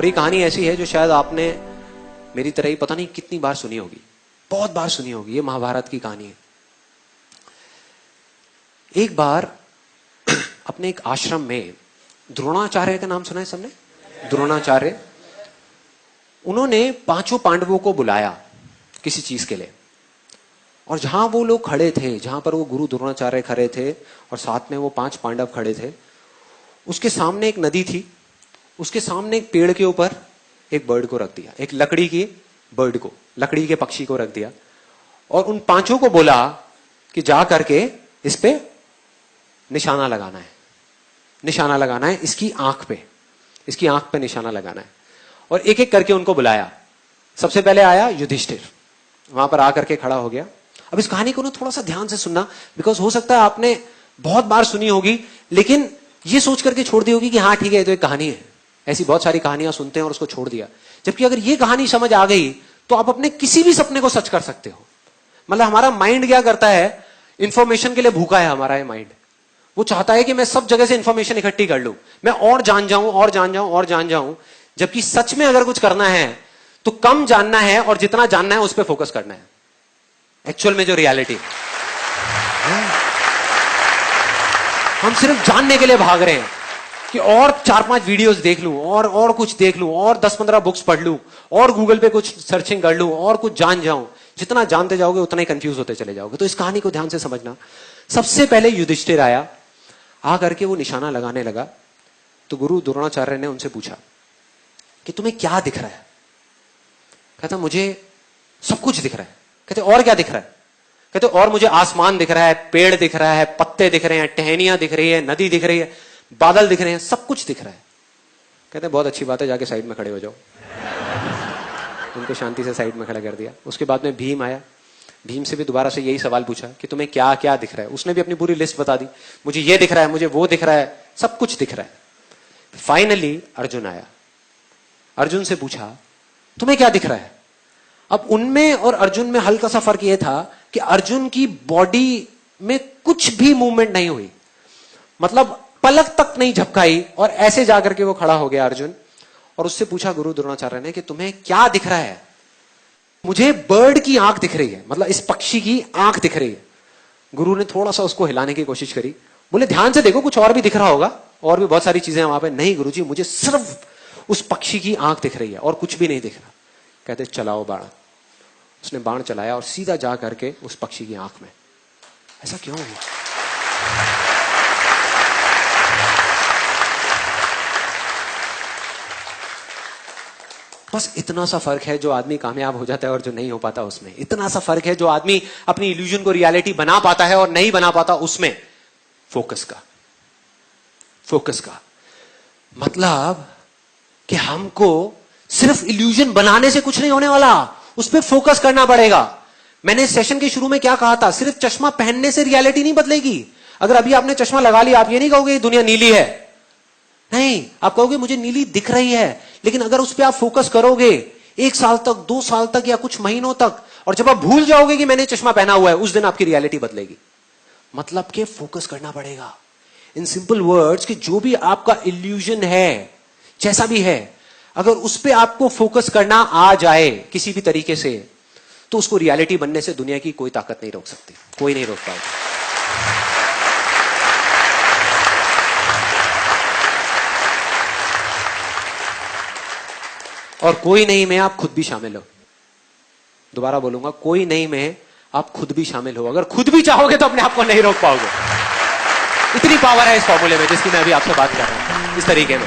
ये कहानी ऐसी है जो शायद आपने मेरी तरह ही पता नहीं कितनी बार सुनी होगी, बहुत बार सुनी होगी। ये महाभारत की कहानी है। एक बार अपने एक आश्रम में द्रोणाचार्य का नाम सुना है सबने? द्रोणाचार्य, उन्होंने पांचों पांडवों को बुलाया किसी चीज के लिए, और जहां वो लोग खड़े थे, जहां पर वो गुरु द्रोणाचार्य खड़े थे और साथ में वो 5 पांडव खड़े थे, उसके सामने एक नदी थी, उसके सामने एक पेड़ के ऊपर एक बर्ड को रख दिया, एक लकड़ी की बर्ड को, लकड़ी के पक्षी को रख दिया, और उन 5 को बोला कि जा करके इस पे निशाना लगाना है, निशाना लगाना है इसकी आंख पे, इसकी आंख पे निशाना लगाना है। और एक एक करके उनको बुलाया। सबसे पहले आया युधिष्ठिर, वहां पर आकर के खड़ा हो गया। अब इस कहानी को ना थोड़ा सा ध्यान से सुनना, बिकॉज हो सकता है आपने बहुत बार सुनी होगी लेकिन ये सोच करके छोड़ दी होगी कि हाँ ठीक है, ये तो एक कहानी है। ऐसी बहुत सारी कहानियां सुनते हैं और उसको छोड़ दिया। जबकि अगर ये कहानी समझ आ गई तो आप अपने किसी भी सपने को सच कर सकते हो। मतलब हमारा माइंड क्या करता है, इंफॉर्मेशन के लिए भूखा है हमारा ये माइंड। वो चाहता है कि मैं सब जगह से इंफॉर्मेशन इकट्ठी कर लूं, मैं और जान जाऊं और जान जाऊं और जान जाऊं। जबकि सच में अगर कुछ करना है तो कम जानना है और जितना जानना है उस पर फोकस करना है। एक्चुअल में जो रियलिटी है, हम सिर्फ जानने के लिए भाग रहे हैं कि और 4-5 वीडियोस देख लूं और कुछ देख लूं और 10-15 बुक्स पढ़ लूं और गूगल पे कुछ सर्चिंग कर लूं और कुछ जान जाऊं। जितना जानते जाओगे उतना ही कंफ्यूज होते चले जाओगे। तो इस कहानी को ध्यान से समझना। सबसे पहले युधिष्ठिर आया, आकर के वो निशाना लगाने लगा। तो गुरु द्रोणाचार्य ने उनसे पूछा कि तुम्हें क्या दिख रहा है? कहता मुझे सब कुछ दिख रहा है। कहते और क्या दिख रहा है? कहते और मुझे आसमान दिख रहा है, पेड़ दिख रहा है, पत्ते दिख रहे हैं, टहनियां दिख रही है, नदी दिख रही है, बादल दिख रहे हैं, सब कुछ दिख रहा है। कहते बहुत अच्छी बात है, जाके साइड में खड़े हो जाओ। उनको शांति से साइड में खड़ा कर दिया। उसके बाद में भीम आया। भीम से भी दोबारा से यही सवाल पूछा कि तुम्हें क्या क्या दिख रहा है? उसने भी अपनी पूरी लिस्ट बता दी, मुझे ये दिख रहा है, मुझे वो दिख रहा है, सब कुछ दिख रहा है। फाइनली अर्जुन आया। अर्जुन से पूछा तुम्हें क्या दिख रहा है? अब उनमें और अर्जुन में हल्का सा फर्क यह था कि अर्जुन की बॉडी में कुछ भी मूवमेंट नहीं हुई, मतलब पलक तक नहीं झपकाई, और ऐसे जाकर के वो खड़ा हो गया अर्जुन। और उससे पूछा गुरु द्रोणाचार्य ने कि तुम्हें क्या दिख रहा है? मुझे बर्ड की आंख दिख रही है, मतलब इस पक्षी की आंख दिख रही है। गुरु ने थोड़ा सा उसको हिलाने की कोशिश करी, बोले ध्यान से देखो कुछ और भी दिख रहा होगा, और भी बहुत सारी चीजें वहां पे। नहीं गुरुजी, मुझे सिर्फ उस पक्षी की आंख दिख रही है और कुछ भी नहीं दिख रहा। कहते चलाओ बाण। उसने बाण चलाया और सीधा जा करके उस पक्षी की आंख में। ऐसा क्यों हुआ? बस इतना सा फर्क है जो आदमी कामयाब हो जाता है और जो नहीं हो पाता उसमें। इतना सा फर्क है जो आदमी अपनी इल्यूजन को रियलिटी बना पाता है और नहीं बना पाता उसमें। फोकस का, फोकस का मतलब कि हमको सिर्फ इल्यूजन बनाने से कुछ नहीं होने वाला, उस पर फोकस करना पड़ेगा। मैंने सेशन के शुरू में क्या कहा था, सिर्फ चश्मा पहनने से रियलिटी नहीं बदलेगी। अगर अभी आपने चश्मा लगा लिया, आप ये नहीं कहोगे दुनिया नीली है, नहीं, आप कहोगे मुझे नीली दिख रही है। लेकिन अगर उस पर आप फोकस करोगे 1 साल तक, 2 साल तक, या कुछ महीनों तक, और जब आप भूल जाओगे कि मैंने चश्मा पहना हुआ है, उस दिन आपकी रियलिटी बदलेगी। मतलब कि फोकस करना पड़ेगा। इन सिंपल वर्ड्स कि जो भी आपका इल्यूजन है, जैसा भी है, अगर उस पर आपको फोकस करना आ जाए किसी भी तरीके से, तो उसको रियलिटी बनने से दुनिया की कोई ताकत नहीं रोक सकती, कोई नहीं रोक पाएगा। और कोई नहीं में आप खुद भी शामिल हो। दोबारा बोलूंगा, कोई नहीं में आप खुद भी शामिल हो। अगर खुद भी चाहोगे तो अपने आप को नहीं रोक पाओगे। इतनी पावर है इस फॉर्मूले में जिसकी मैं अभी आपसे बात कर रहा हूं, इस तरीके में।